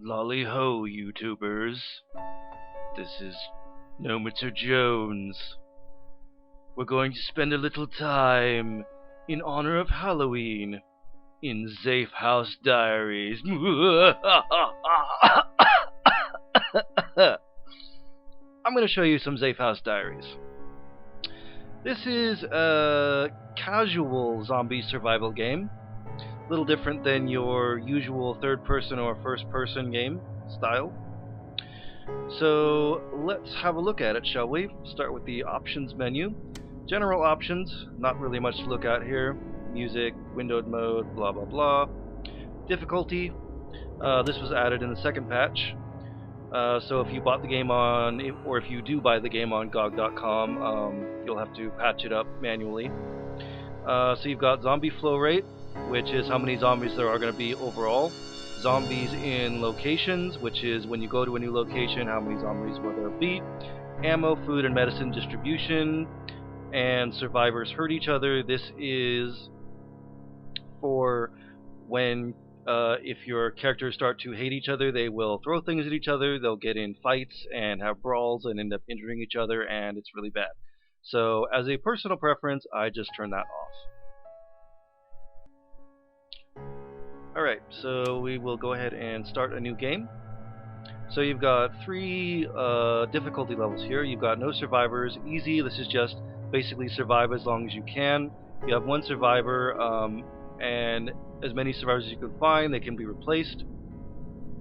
Lolly ho, YouTubers. This is Gnomitzer Jones. We're going to spend a little time in honor of Halloween in Zafehouse Diaries. I'm going to show you some Zafehouse Diaries. This is a casual zombie survival game. A little different than your usual third-person or first-person game style. So let's have a look at it, shall we? Start with the options menu. General options, not really much to look at here. Music, windowed mode, blah blah blah. Difficulty, this was added in the second patch. So if you bought the game on, or if you do buy the game on GOG.com, you'll have to patch it up manually. So you've got zombie flow rate, which is how many zombies there are going to be overall. Zombies in locations, which is when you go to a new location, how many zombies will there be. Ammo, food, and medicine distribution. And survivors hurt each other. This is for when if your characters start to hate each other, they will throw things at each other, they'll get in fights and have brawls and end up injuring each other, and it's really bad. So as a personal preference, I just turn that off. Alright, so we will go ahead and start a new game. So you've got three difficulty levels here. You've got no survivors, easy, this is just basically survive as long as you can. You have one survivor, and as many survivors as you can find, they can be replaced.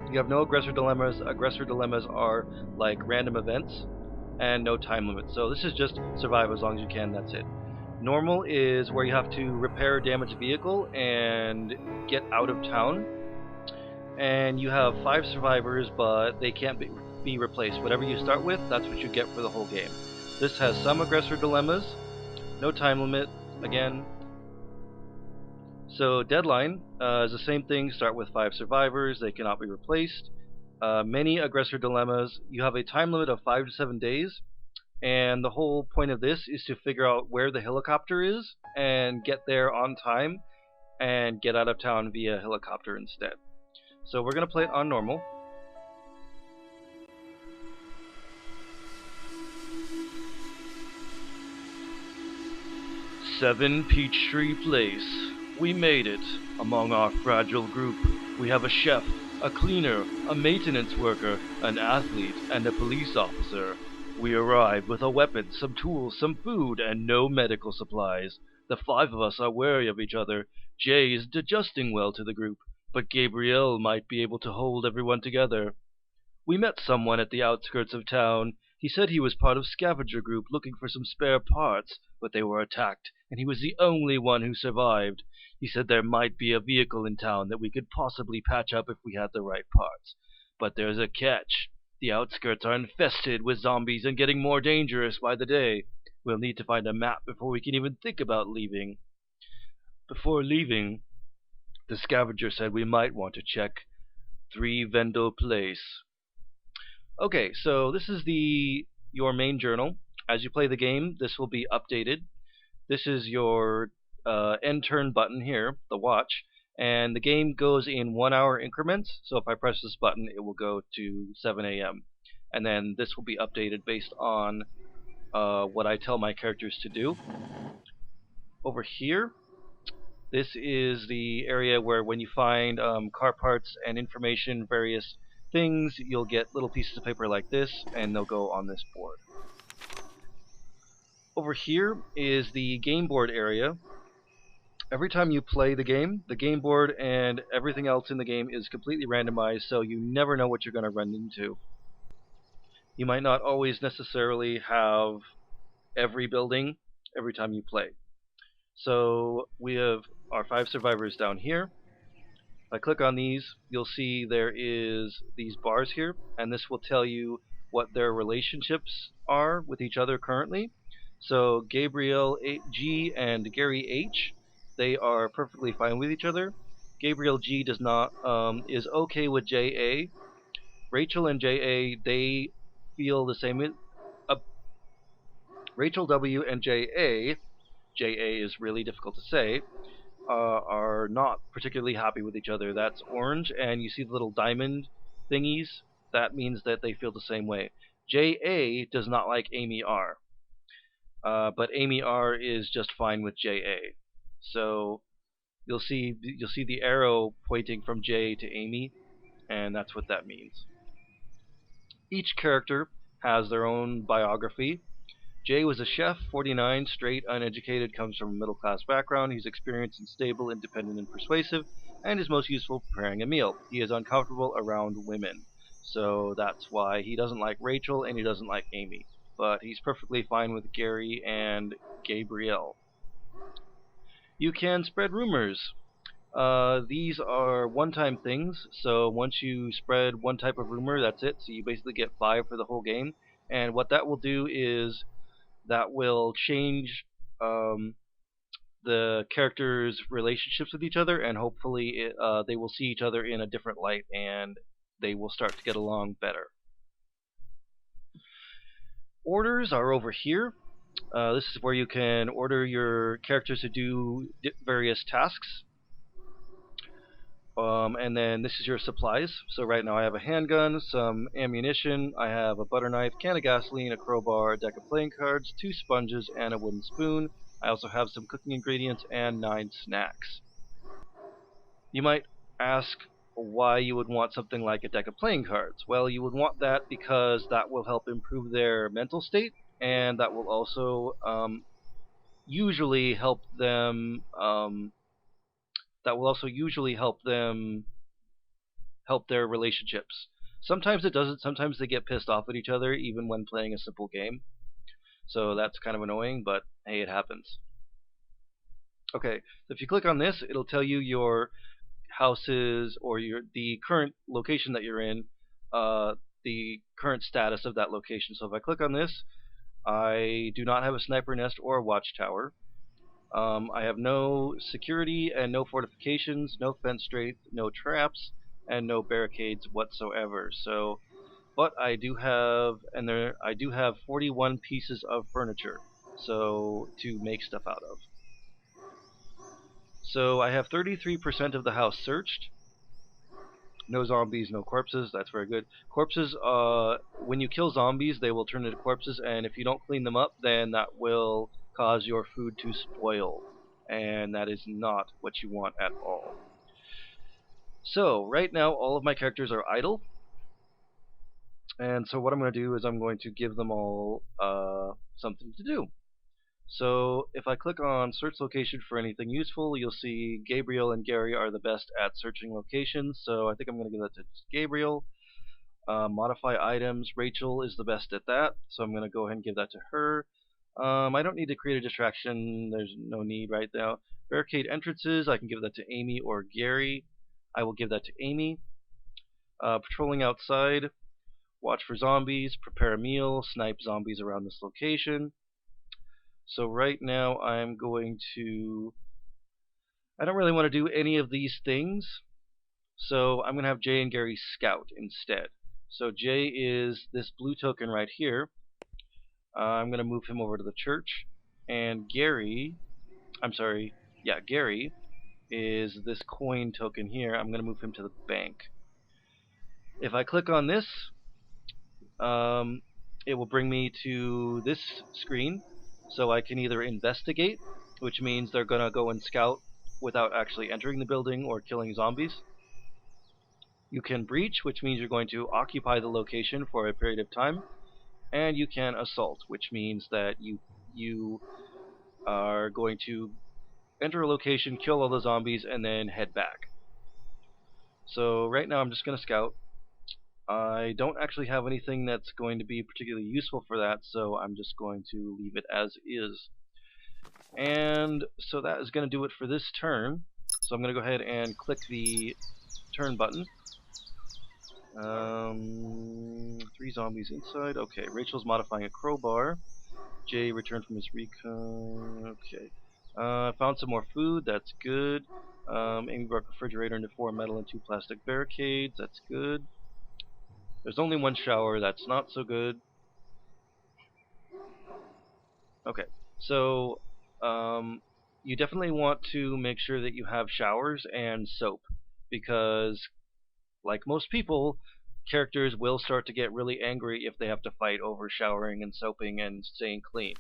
You have no aggressor dilemmas. Aggressor dilemmas are like random events, and no time limit. So this is just survive as long as you can, that's it. Normal is where you have to repair a damaged vehicle and get out of town. And you have 5 survivors, but they can't be replaced. Whatever you start with, that's what you get for the whole game. This has some aggressor dilemmas, no time limit, again. So deadline is the same thing, start with 5 survivors, they cannot be replaced. Many aggressor dilemmas, you have a time limit of 5 to 7 days, and the whole point of this is to figure out where the helicopter is and get there on time and get out of town via helicopter instead. So we're going to play it on normal. Seven Peachtree Place. We made it. Among our fragile group, we have a chef, a cleaner, a maintenance worker, an athlete, and a police officer. We arrived with a weapon, some tools, some food, and no medical supplies. The 5 of us are wary of each other. Jay is adjusting well to the group, but Gabriel might be able to hold everyone together. We met someone at the outskirts of town. He said he was part of scavenger group looking for some spare parts, but they were attacked, and he was the only one who survived. He said there might be a vehicle in town that we could possibly patch up if we had the right parts. But there's a catch. The outskirts are infested with zombies and getting more dangerous by the day. We'll need to find a map before we can even think about leaving. Before leaving, the scavenger said we might want to check 3 Vendel Place. Okay, so this is your main journal. As you play the game, this will be updated. This is your end turn button here, the watch, and the game goes in 1 hour increments. So if I press this button, it will go to 7 a.m. and then this will be updated based on what I tell my characters to do. Over here, this is the area where when you find car parts and information, various things, you'll get little pieces of paper like this, and they'll go on this board. Over here is the game board area. Every time you play the game board and everything else in the game is completely randomized, so you never know what you're going to run into. You might not always necessarily have every building every time you play. So we have our 5 survivors down here. If I click on these, you'll see there is these bars here, and this will tell you what their relationships are with each other currently. So Gabriel G and Gary H, they are perfectly fine with each other. Gabriel G does not is okay with JA. Rachel and JA, they feel the same. Rachel W and JA is really difficult to say, are not particularly happy with each other. That's orange, and you see the little diamond thingies, that means that they feel the same way. JA does not like Amy R, but Amy R is just fine with JA. So you'll see the arrow pointing from J to Amy, and that's what that means. Each character has their own biography. Jay was a chef, 49, straight, uneducated, comes from a middle class background. He's experienced and stable, independent and persuasive, and is most useful preparing a meal. He is uncomfortable around women, so that's why he doesn't like Rachel and he doesn't like Amy. But he's perfectly fine with Gary and Gabrielle. You can spread rumors. These are one-time things, so once you spread one type of rumor, that's it. So you basically get 5 for the whole game. And what that will do is that will change the characters' relationships with each other, and hopefully they will see each other in a different light, and they will start to get along better. Orders are over here. This is where you can order your characters to do various tasks. And then this is your supplies. So right now I have a handgun, some ammunition, I have a butter knife, can of gasoline, a crowbar, a deck of playing cards, 2 sponges, and a wooden spoon. I also have some cooking ingredients and 9 snacks. You might ask why you would want something like a deck of playing cards. Well, you would want that because that will help improve their mental state, and that will also usually help them help their relationships. Sometimes it doesn't. Sometimes they get pissed off at each other even when playing a simple game. So that's kind of annoying, but hey, it happens. Okay, so if you click on this, it'll tell you your houses or the current location that you're in, the current status of that location. So if I click on this, I do not have a sniper nest or a watchtower. I have no security and no fortifications, no fence strength, no traps, and no barricades whatsoever. So, but I do have, I do have 41 pieces of furniture, so to make stuff out of. So I have 33% of the house searched. No zombies, no corpses. That's very good. Corpses, when you kill zombies, they will turn into corpses, and if you don't clean them up, then that will cause your food to spoil, and that is not what you want at all. So right now all of my characters are idle, and so what I'm going to do is I'm going to give them all something to do. So if I click on search location for anything useful, you'll see Gabriel and Gary are the best at searching locations, so I think I'm going to give that to Gabriel. Modify items, Rachel is the best at that, so I'm going to go ahead and give that to her. I don't need to create a distraction, there's no need right now. Barricade entrances, I can give that to Amy or Gary. I will give that to Amy. Patrolling outside, watch for zombies, prepare a meal, snipe zombies around this location. So right now I'm going to, I don't really want to do any of these things, so I'm going to have Jay and Gary scout instead. So Jay is this blue token right here. I'm going to move him over to the church, and Gary is this coin token here. I'm going to move him to the bank. If I click on this, it will bring me to this screen, so I can either investigate, which means they're going to go and scout without actually entering the building or killing zombies. You can breach, which means you're going to occupy the location for a period of time. And you can assault, which means that you are going to enter a location, kill all the zombies, and then head back. So right now I'm just going to scout. I don't actually have anything that's going to be particularly useful for that, so I'm just going to leave it as is. And so that is going to do it for this turn. So I'm going to go ahead and click the turn button. 3 zombies inside. Okay, Rachel's modifying a crowbar. Jay returned from his recon. Okay. Found some more food. That's good. Amy broke a refrigerator into 4 metal and 2 plastic barricades. That's good. There's only 1 shower. That's not so good. Okay. So, you definitely want to make sure that you have showers and soap, because like most people, characters will start to get really angry if they have to fight over showering and soaping and staying clean.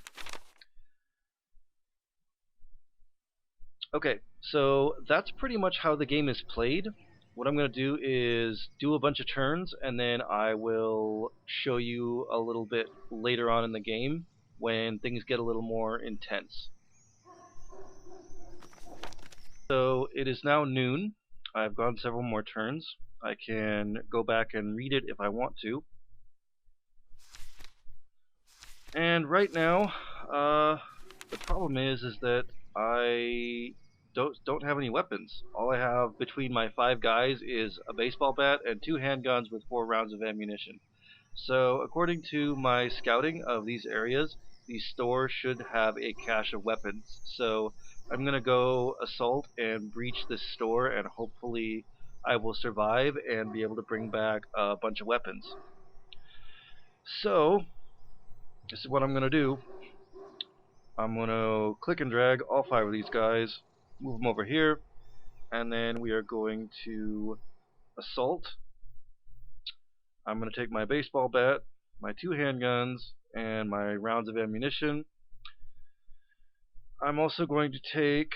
Okay, so that's pretty much how the game is played. What I'm going to do is do a bunch of turns, and then I will show you a little bit later on in the game when things get a little more intense. So it is now noon. I've gone several more turns. I can go back and read it if I want to. And right now, the problem is that I don't have any weapons. All I have between my 5 guys is a baseball bat and 2 handguns with 4 rounds of ammunition. So according to my scouting of these areas, these stores should have a cache of weapons. So I'm gonna go assault and breach this store, and hopefully I will survive and be able to bring back a bunch of weapons. So this is what I'm gonna do. I'm going to click and drag all 5 of these guys, move them over here, and then we are going to assault. I'm going to take my baseball bat, my 2 handguns, and my rounds of ammunition. I'm also going to take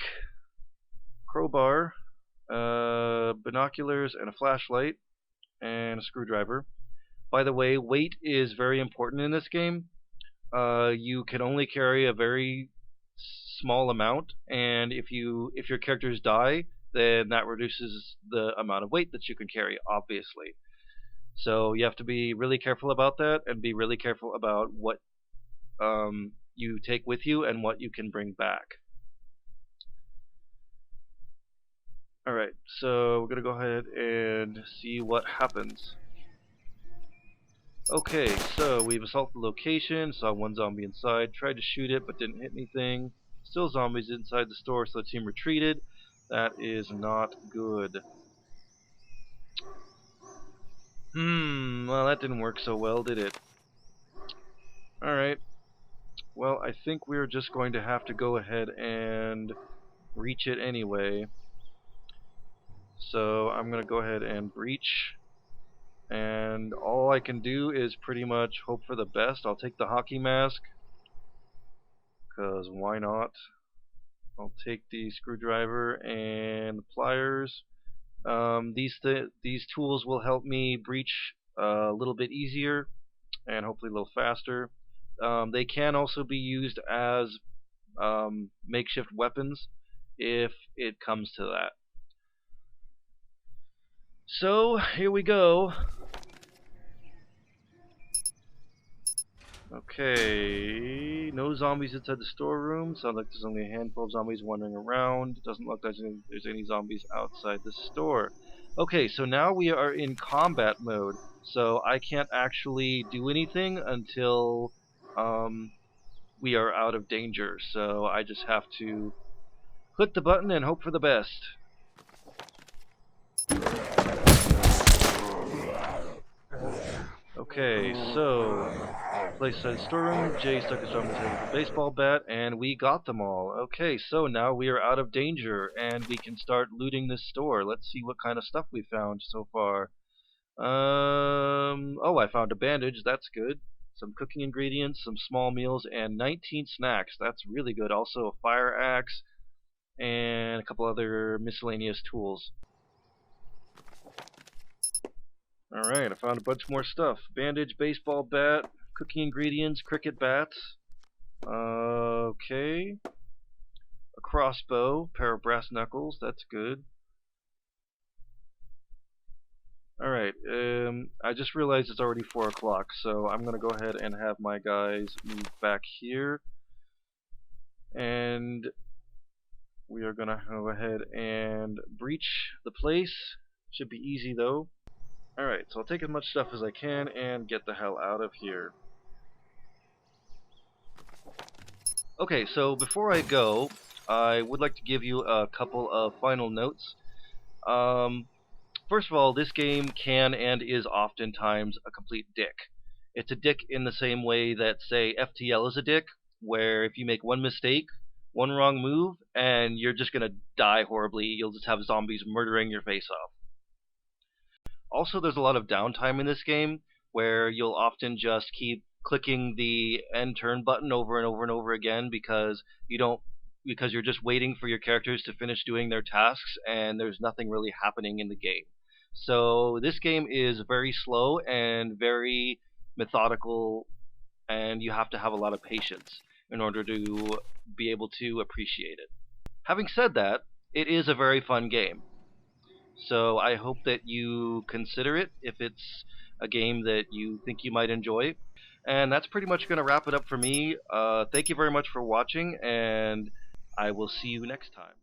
crowbar, binoculars, and a flashlight, and a screwdriver. By the way, weight is very important in this game. You can only carry a very small amount, and if your characters die, then that reduces the amount of weight that you can carry, obviously. So you have to be really careful about that, and be really careful about what you take with you and what you can bring back. Alright, so we're gonna go ahead and see what happens. Okay, so we've assaulted the location, saw 1 zombie inside, tried to shoot it but didn't hit anything. Still zombies inside the store, so the team retreated. That is not good. Well, that didn't work so well, did it? Alright, well, I think we're just going to have to go ahead and reach it anyway. So I'm going to go ahead and breach. And all I can do is pretty much hope for the best. I'll take the hockey mask, because why not? I'll take the screwdriver and the pliers. These tools will help me breach a little bit easier and hopefully a little faster. They can also be used as makeshift weapons if it comes to that. So here we go. Okay, no zombies inside the storeroom. Sounds like there's only a handful of zombies wandering around. Doesn't look like there's any zombies outside the store. Okay, so now we are in combat mode. So I can't actually do anything until we are out of danger. So I just have to click the button and hope for the best. Okay, so place inside the storeroom. Jay stuck his arm in his head with a baseball bat, and we got them all. Okay, so now we are out of danger, and we can start looting this store. Let's see what kind of stuff we found so far. Oh, I found a bandage. That's good. Some cooking ingredients, some small meals, and 19 snacks. That's really good. Also a fire axe, and a couple other miscellaneous tools. Alright, I found a bunch more stuff. Bandage, baseball bat, cooking ingredients, cricket bats. Okay. A crossbow, pair of brass knuckles, that's good. Alright, I just realized it's already 4 o'clock, so I'm gonna go ahead and have my guys move back here. And we are gonna go ahead and breach the place. Should be easy though. Alright, so I'll take as much stuff as I can and get the hell out of here. Okay, so before I go, I would like to give you a couple of final notes. First of all, this game can and is oftentimes a complete dick. It's a dick in the same way that, say, FTL is a dick, where if you make one mistake, one wrong move, and you're just gonna die horribly. You'll just have zombies murdering your face off. Also, there's a lot of downtime in this game where you'll often just keep clicking the end turn button over and over and over again you don't because you're just waiting for your characters to finish doing their tasks and there's nothing really happening in the game. So this game is very slow and very methodical, and you have to have a lot of patience in order to be able to appreciate it. Having said that, it is a very fun game. So I hope that you consider it if it's a game that you think you might enjoy. And that's pretty much going to wrap it up for me. Thank you very much for watching, and I will see you next time.